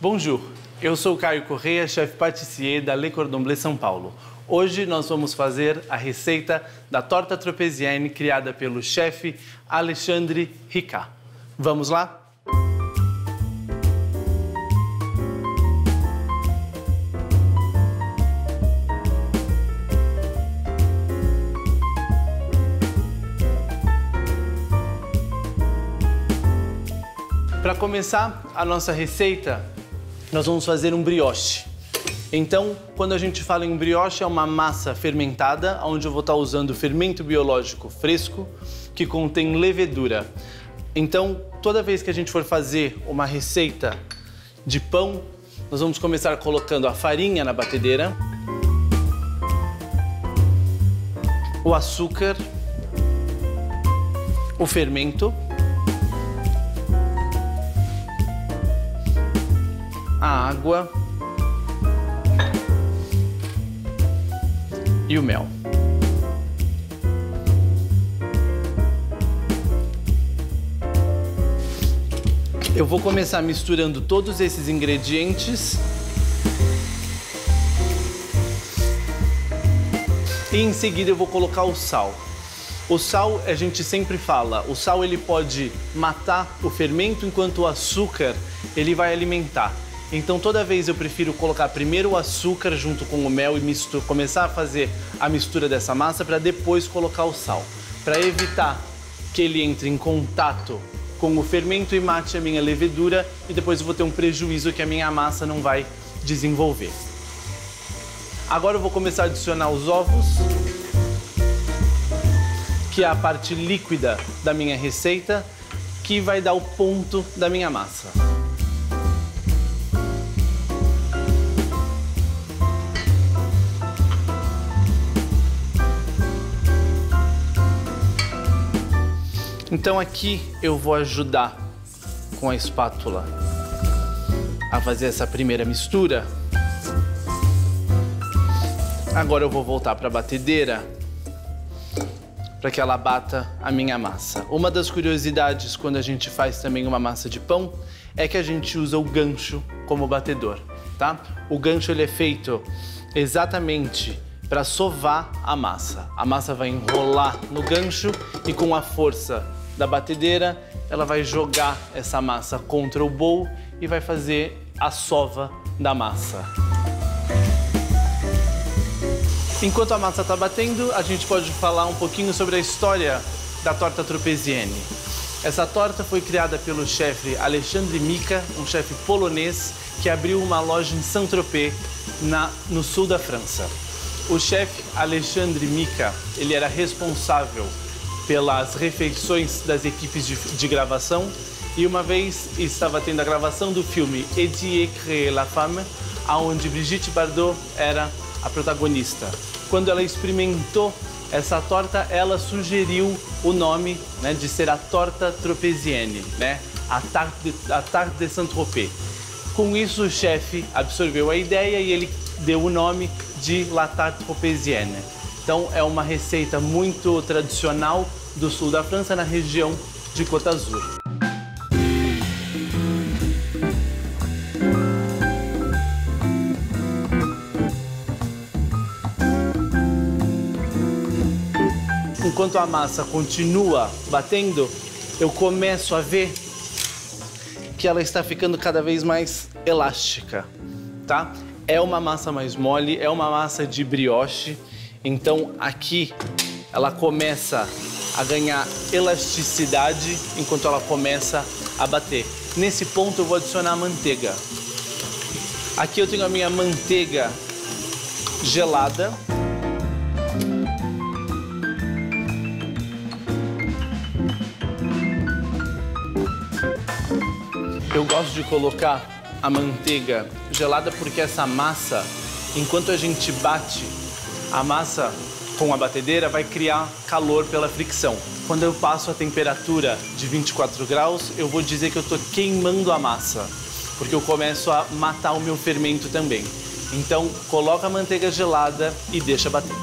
Bonjour, eu sou o Caio Correia, chefe pâtissier da Le Cordon Bleu São Paulo. Hoje nós vamos fazer a receita da torta tropézienne criada pelo chefe Alexandre Ricard. Vamos lá? Para começar a nossa receita, nós vamos fazer um brioche. Então, quando a gente fala em brioche, é uma massa fermentada, onde eu vou estar usando fermento biológico fresco, que contém levedura. Então, toda vez que a gente for fazer uma receita de pão, nós vamos começar colocando a farinha na batedeira, o açúcar, o fermento, a água e o mel. Eu vou começar misturando todos esses ingredientes e em seguida eu vou colocar o sal. O sal, a gente sempre fala, o sal ele pode matar o fermento, enquanto o açúcar ele vai alimentar. Então, toda vez eu prefiro colocar primeiro o açúcar junto com o mel e começar a fazer a mistura dessa massa para depois colocar o sal. Para evitar que ele entre em contato com o fermento e mate a minha levedura e depois eu vou ter um prejuízo que a minha massa não vai desenvolver. Agora eu vou começar a adicionar os ovos, que é a parte líquida da minha receita, que vai dar o ponto da minha massa. Então aqui eu vou ajudar com a espátula a fazer essa primeira mistura. Agora eu vou voltar para a batedeira para que ela bata a minha massa. Uma das curiosidades quando a gente faz também uma massa de pão é que a gente usa o gancho como batedor, tá? O gancho ele é feito exatamente para sovar a massa. A massa vai enrolar no gancho e com a força da batedeira, ela vai jogar essa massa contra o bowl e vai fazer a sova da massa. Enquanto a massa está batendo, a gente pode falar um pouquinho sobre a história da torta tropézienne. Essa torta foi criada pelo chefe Alexandre Ricard, um chefe polonês que abriu uma loja em Saint-Tropez, no sul da França. O chefe Alexandre Ricard, ele era responsável pelas refeições das equipes de gravação e uma vez estava tendo a gravação do filme Eddie et Créer la Femme, onde Brigitte Bardot era a protagonista. Quando ela experimentou essa torta, ela sugeriu o nome, né, de ser a torta tropézienne, né, a tarte de Saint-Tropez. Com isso, o chefe absorveu a ideia e ele deu o nome de la tarte tropézienne. Então, é uma receita muito tradicional do sul da França, na região de Côte d'Azur. Enquanto a massa continua batendo, eu começo a ver que ela está ficando cada vez mais elástica, tá? É uma massa mais mole, é uma massa de brioche, então aqui ela começa a ganhar elasticidade enquanto ela começa a bater. Nesse ponto eu vou adicionar a manteiga. Aqui eu tenho a minha manteiga gelada. Eu gosto de colocar a manteiga gelada porque essa massa, enquanto a gente bate a massa com a batedeira, vai criar calor pela fricção. Quando eu passo a temperatura de 24 graus, eu vou dizer que eu estou queimando a massa, porque eu começo a matar o meu fermento também. Então, coloca a manteiga gelada e deixa bater.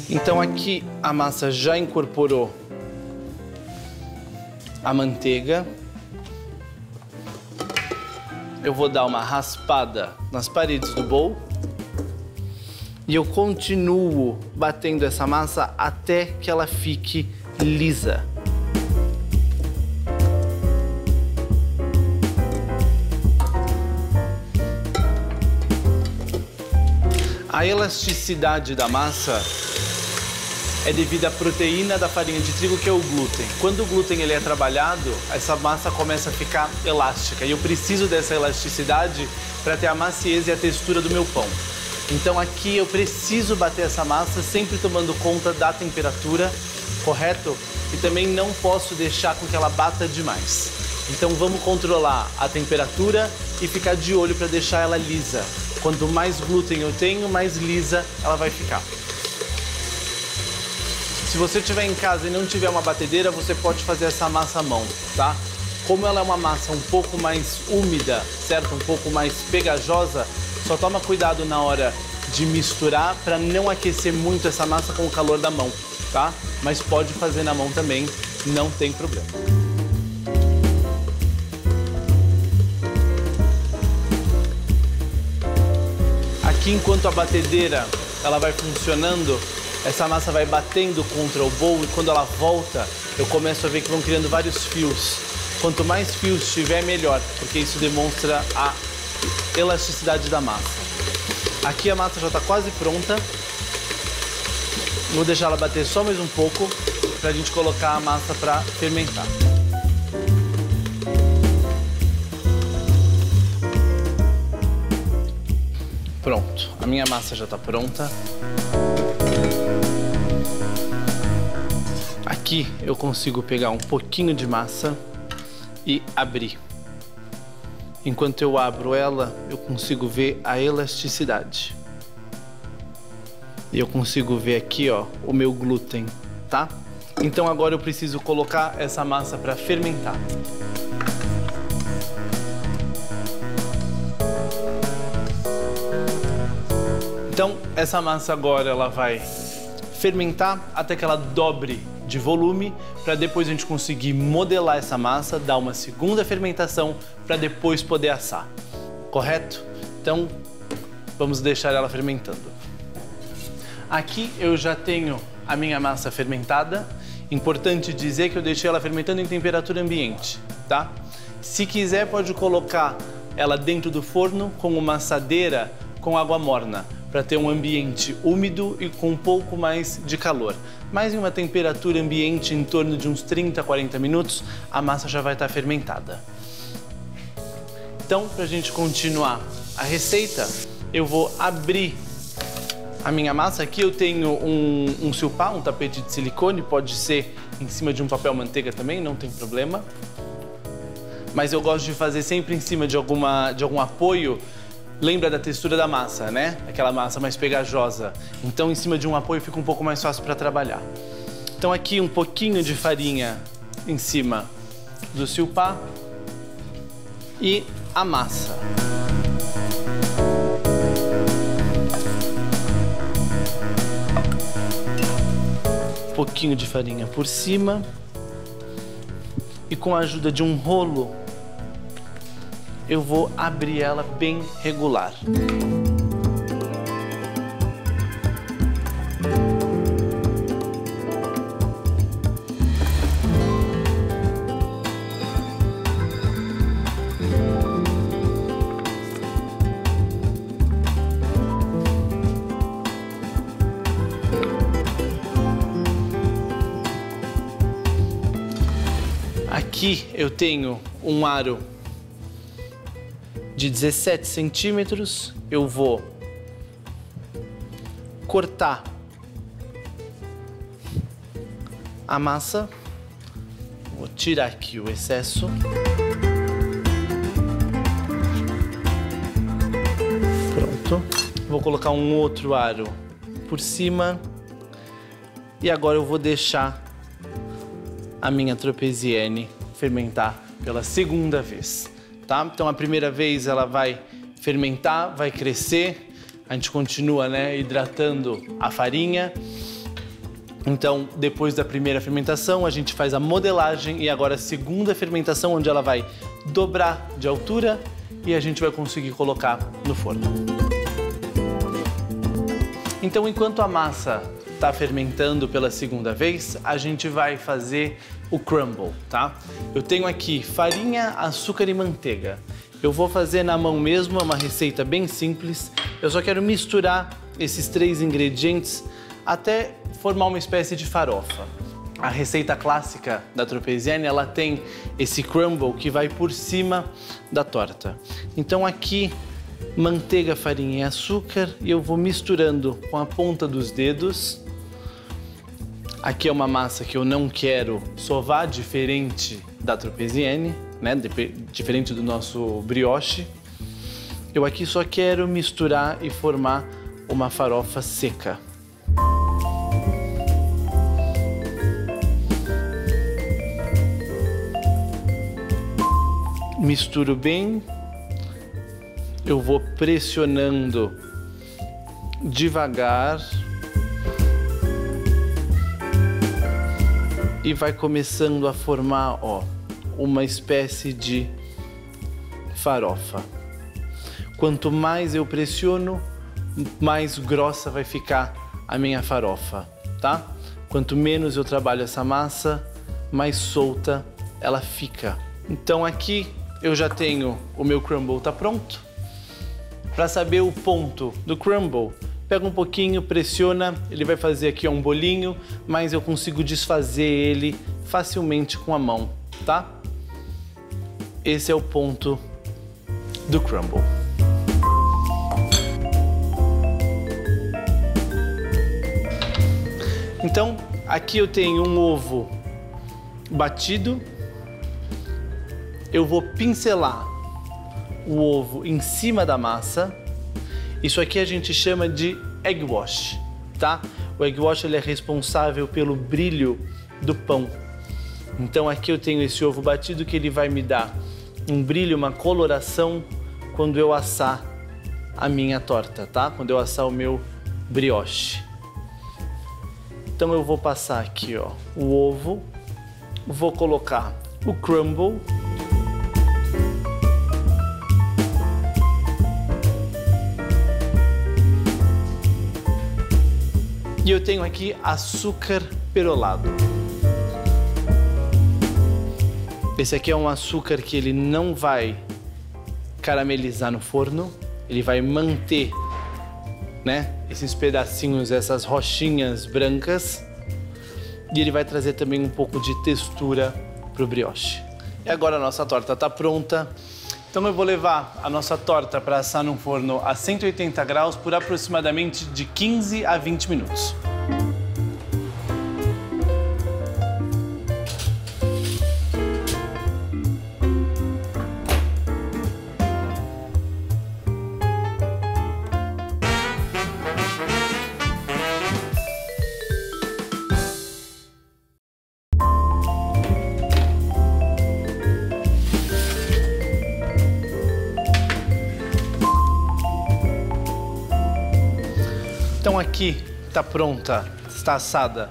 Então aqui a massa já incorporou a manteiga. Eu vou dar uma raspada nas paredes do bowl e eu continuo batendo essa massa até que ela fique lisa. A elasticidade da massa é devido à proteína da farinha de trigo, que é o glúten. Quando o glúten ele é trabalhado, essa massa começa a ficar elástica. E eu preciso dessa elasticidade para ter a maciez e a textura do meu pão. Então aqui eu preciso bater essa massa sempre tomando conta da temperatura, correto? E também não posso deixar com que ela bata demais. Então vamos controlar a temperatura e ficar de olho para deixar ela lisa. Quanto mais glúten eu tenho, mais lisa ela vai ficar. Se você estiver em casa e não tiver uma batedeira, você pode fazer essa massa à mão, tá? Como ela é uma massa um pouco mais úmida, certo? Um pouco mais pegajosa, só toma cuidado na hora de misturar para não aquecer muito essa massa com o calor da mão, tá? Mas pode fazer na mão também, não tem problema. Aqui, enquanto a batedeira ela vai funcionando, essa massa vai batendo contra o bowl e quando ela volta, eu começo a ver que vão criando vários fios. Quanto mais fios tiver, melhor, porque isso demonstra a elasticidade da massa. Aqui a massa já está quase pronta. Vou deixar ela bater só mais um pouco para a gente colocar a massa para fermentar. Pronto, a minha massa já está pronta. Aqui eu consigo pegar um pouquinho de massa e abrir. Enquanto eu abro ela, eu consigo ver a elasticidade. E eu consigo ver aqui, ó, o meu glúten, tá? Então agora eu preciso colocar essa massa para fermentar. Então essa massa agora ela vai fermentar até que ela dobre de volume, para depois a gente conseguir modelar essa massa, dar uma segunda fermentação para depois poder assar, correto? Então vamos deixar ela fermentando. Aqui eu já tenho a minha massa fermentada. Importante dizer que eu deixei ela fermentando em temperatura ambiente, tá? Se quiser pode colocar ela dentro do forno com uma assadeira com água morna, para ter um ambiente úmido e com um pouco mais de calor. Mas em uma temperatura ambiente em torno de uns 30 a 40 minutos, a massa já vai estar fermentada. Então, para a gente continuar a receita, eu vou abrir a minha massa. Aqui eu tenho um silpá, um tapete de silicone, pode ser em cima de um papel manteiga também, não tem problema. Mas eu gosto de fazer sempre em cima de algum apoio. Lembra da textura da massa, né? Aquela massa mais pegajosa. Então, em cima de um apoio fica um pouco mais fácil para trabalhar. Então, aqui um pouquinho de farinha em cima do silpá e a massa. Um pouquinho de farinha por cima e com a ajuda de um rolo eu vou abrir ela bem regular. Aqui eu tenho um aro de 17 centímetros, eu vou cortar a massa, vou tirar aqui o excesso. Pronto. Vou colocar um outro aro por cima e agora eu vou deixar a minha Tropeziene fermentar pela segunda vez. Tá? Então a primeira vez ela vai fermentar, vai crescer, a gente continua, né, hidratando a farinha Então, depois da primeira fermentação, a gente faz a modelagem e agora a segunda fermentação, onde ela vai dobrar de altura e a gente vai conseguir colocar no forno. Então, enquanto a massa está fermentando pela segunda vez, a gente vai fazer o crumble, tá? Eu tenho aqui farinha, açúcar e manteiga. Eu vou fazer na mão mesmo, é uma receita bem simples. Eu só quero misturar esses 3 ingredientes até formar uma espécie de farofa. A receita clássica da Tropezene, ela tem esse crumble que vai por cima da torta. Então aqui, manteiga, farinha e açúcar, e eu vou misturando com a ponta dos dedos. Aqui é uma massa que eu não quero sovar, diferente da Tropezene, né? Diferente do nosso brioche. Eu aqui só quero misturar e formar uma farofa seca. Misturo bem, eu vou pressionando devagar e vai começando a formar, ó, uma espécie de farofa. Quanto mais eu pressiono, mais grossa vai ficar a minha farofa, tá? Quanto menos eu trabalho essa massa, mais solta ela fica. Então aqui eu já tenho o meu crumble, tá pronto. Para saber o ponto do crumble, pega um pouquinho, pressiona, ele vai fazer aqui um bolinho, mas eu consigo desfazer ele facilmente com a mão, tá? Esse é o ponto do crumble. Então, aqui eu tenho um ovo batido. Eu vou pincelar o ovo em cima da massa. Isso aqui a gente chama de egg wash, tá? O egg wash, ele é responsável pelo brilho do pão. Então aqui eu tenho esse ovo batido que ele vai me dar um brilho, uma coloração quando eu assar a minha torta, tá? Quando eu assar o meu brioche. Então eu vou passar aqui, ó, o ovo, vou colocar o crumble. E eu tenho aqui açúcar perolado. Esse aqui é um açúcar que ele não vai caramelizar no forno, ele vai manter, né, esses pedacinhos, essas rochinhas brancas, e ele vai trazer também um pouco de textura para o brioche. E agora a nossa torta está pronta. Então eu vou levar a nossa torta para assar no forno a 180 graus por aproximadamente de 15 a 20 minutos. Então aqui está pronta, está assada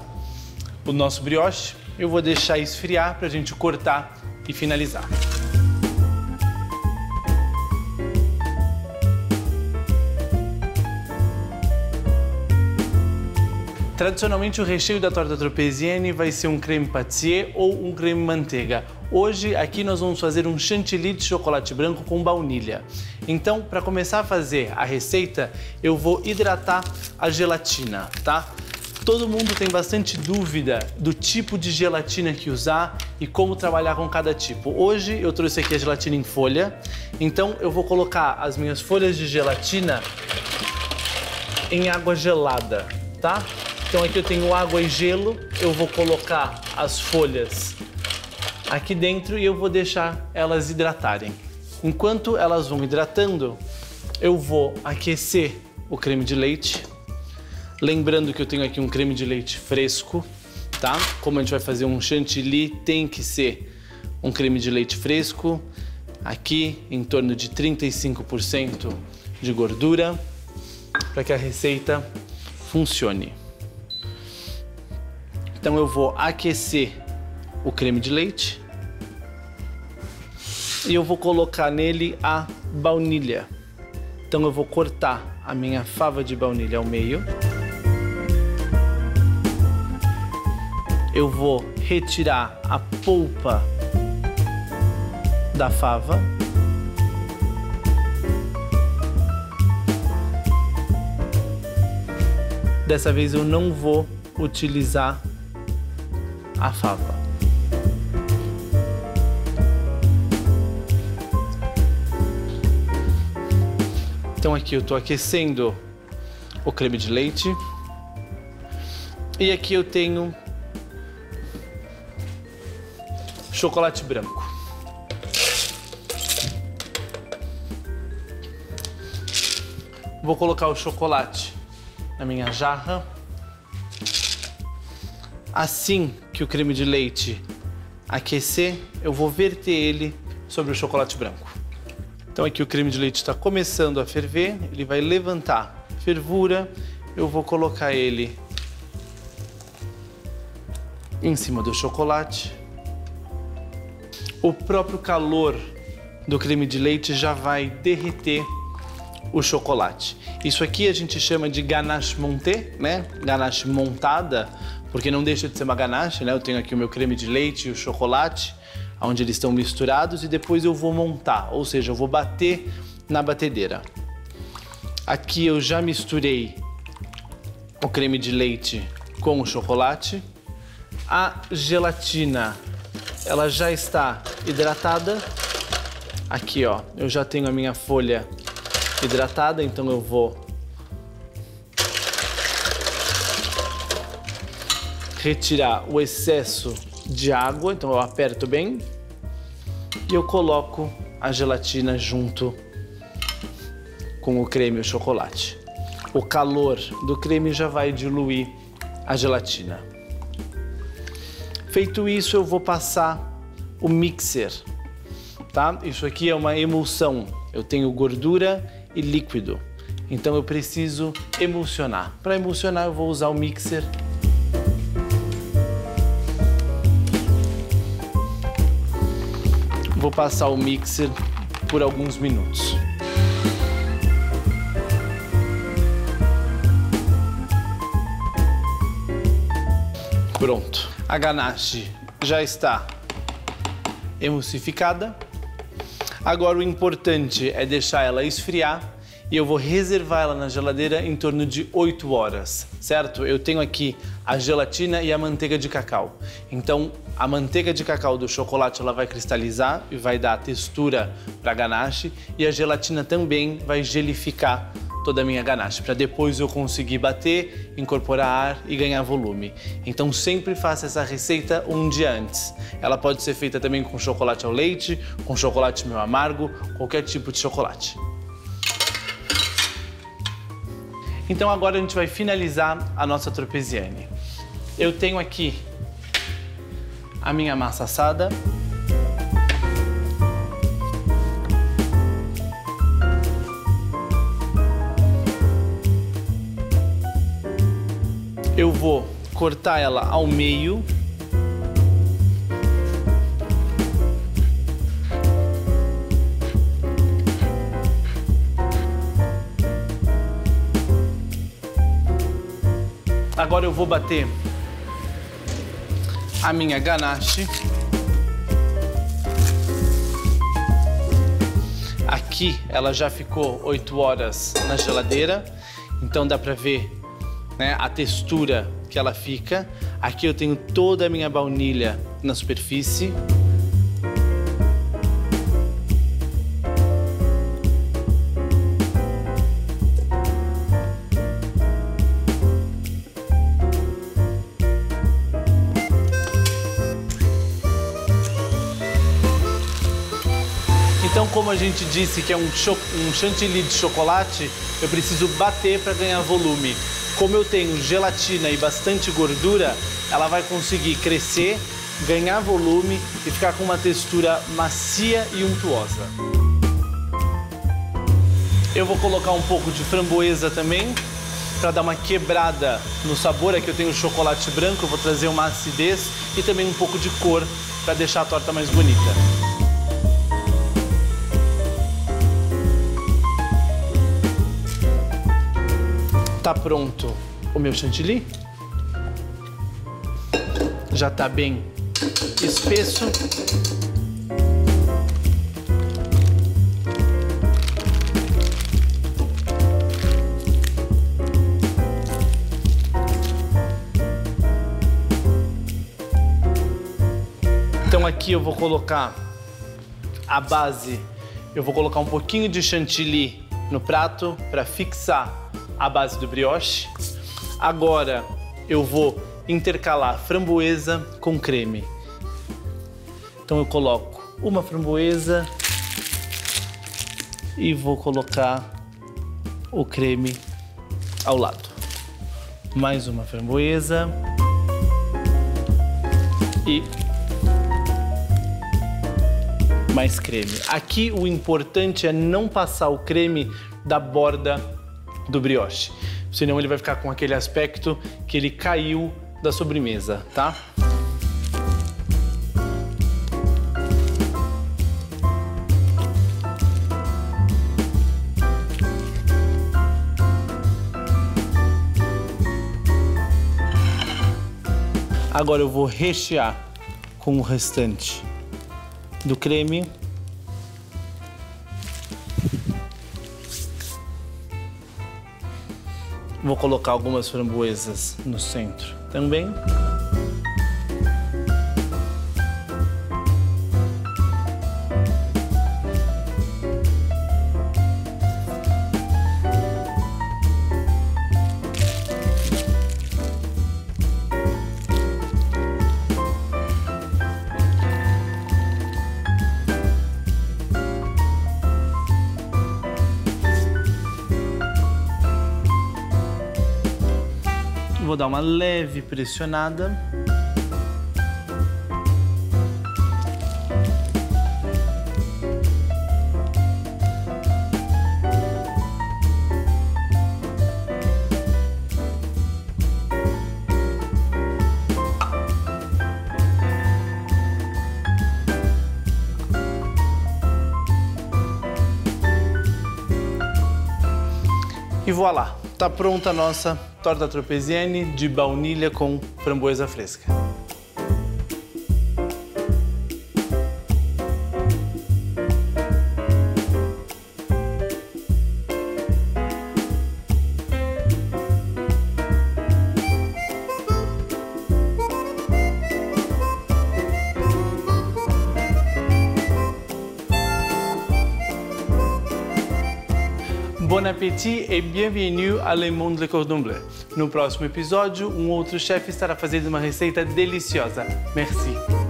o nosso brioche. Eu vou deixar esfriar para a gente cortar e finalizar. Tradicionalmente, o recheio da torta Tropezene vai ser um creme pâtissier ou um creme manteiga. Hoje, aqui nós vamos fazer um chantilly de chocolate branco com baunilha. Então, para começar a fazer a receita, eu vou hidratar a gelatina, tá? Todo mundo tem bastante dúvida do tipo de gelatina que usar e como trabalhar com cada tipo. Hoje, eu trouxe aqui a gelatina em folha. Então, eu vou colocar as minhas folhas de gelatina em água gelada, tá? Então aqui eu tenho água e gelo, eu vou colocar as folhas aqui dentro e eu vou deixar elas hidratarem. Enquanto elas vão hidratando, eu vou aquecer o creme de leite. Lembrando que eu tenho aqui um creme de leite fresco, tá? Como a gente vai fazer um chantilly, tem que ser um creme de leite fresco. Aqui em torno de 35% de gordura, para que a receita funcione. Então eu vou aquecer o creme de leite e eu vou colocar nele a baunilha. Então eu vou cortar a minha fava de baunilha ao meio. Eu vou retirar a polpa da fava. Dessa vez eu não vou utilizar a fava. Então aqui eu estou aquecendo o creme de leite. E aqui eu tenho chocolate branco. Vou colocar o chocolate na minha jarra. Assim que o creme de leite aquecer, eu vou verter ele sobre o chocolate branco. Então aqui o creme de leite está começando a ferver, ele vai levantar fervura, eu vou colocar ele em cima do chocolate. O próprio calor do creme de leite já vai derreter o chocolate. Isso aqui a gente chama de ganache montée, né? Ganache montada, porque não deixa de ser uma ganache, né? Eu tenho aqui o meu creme de leite e o chocolate, onde eles estão misturados, e depois eu vou montar, ou seja, eu vou bater na batedeira. Aqui eu já misturei o creme de leite com o chocolate. A gelatina, ela já está hidratada. Aqui, ó, eu já tenho a minha folha hidratada, então eu vou retirar o excesso de água, então eu aperto bem e eu coloco a gelatina junto com o creme e o chocolate. O calor do creme já vai diluir a gelatina. Feito isso, eu vou passar o mixer, tá? Isso aqui é uma emulsão. Eu tenho gordura e líquido, então eu preciso emulsionar. Para emulsionar, eu vou usar o mixer. Vou passar o mixer por alguns minutos. Pronto. A ganache já está emulsificada. Agora o importante é deixar ela esfriar e eu vou reservar ela na geladeira em torno de 8 horas, certo? Eu tenho aqui a gelatina e a manteiga de cacau. Então a manteiga de cacau do chocolate ela vai cristalizar e vai dar textura para a ganache, e a gelatina também vai gelificar toda a minha ganache, para depois eu conseguir bater, incorporar ar e ganhar volume. Então sempre faça essa receita um dia antes. Ela pode ser feita também com chocolate ao leite, com chocolate meio amargo, qualquer tipo de chocolate. Então agora a gente vai finalizar a nossa Tropesiane. Eu tenho aqui a minha massa assada. Eu vou cortar ela ao meio. Agora eu vou bater a minha ganache. Aqui ela já ficou 8 horas na geladeira, então dá pra ver, né, a textura que ela fica. Aqui eu tenho toda a minha baunilha na superfície. Então, como a gente disse que é um chantilly de chocolate, eu preciso bater para ganhar volume. Como eu tenho gelatina e bastante gordura, ela vai conseguir crescer, ganhar volume e ficar com uma textura macia e untuosa. Eu vou colocar um pouco de framboesa também para dar uma quebrada no sabor. Aqui eu tenho chocolate branco, eu vou trazer uma acidez e também um pouco de cor para deixar a torta mais bonita. Tá pronto o meu chantilly. Já tá bem espesso. Então aqui eu vou colocar a base, eu vou colocar um pouquinho de chantilly no prato para fixar a base do brioche. Agora eu vou intercalar framboesa com creme. Então eu coloco uma framboesa e vou colocar o creme ao lado. Mais uma framboesa e mais creme. Aqui o importante é não passar o creme da borda do brioche, senão ele vai ficar com aquele aspecto que ele caiu da sobremesa, tá? Agora eu vou rechear com o restante do creme. Vou colocar algumas framboesas no centro também. Vou dar uma leve pressionada. E voilá! Tá pronta a nossa torta Tropeziene de baunilha com framboesa fresca. Bon appétit et bienvenue à Le Monde Le Cordon Bleu. No próximo episódio, um outro chefe estará fazendo uma receita deliciosa. Merci!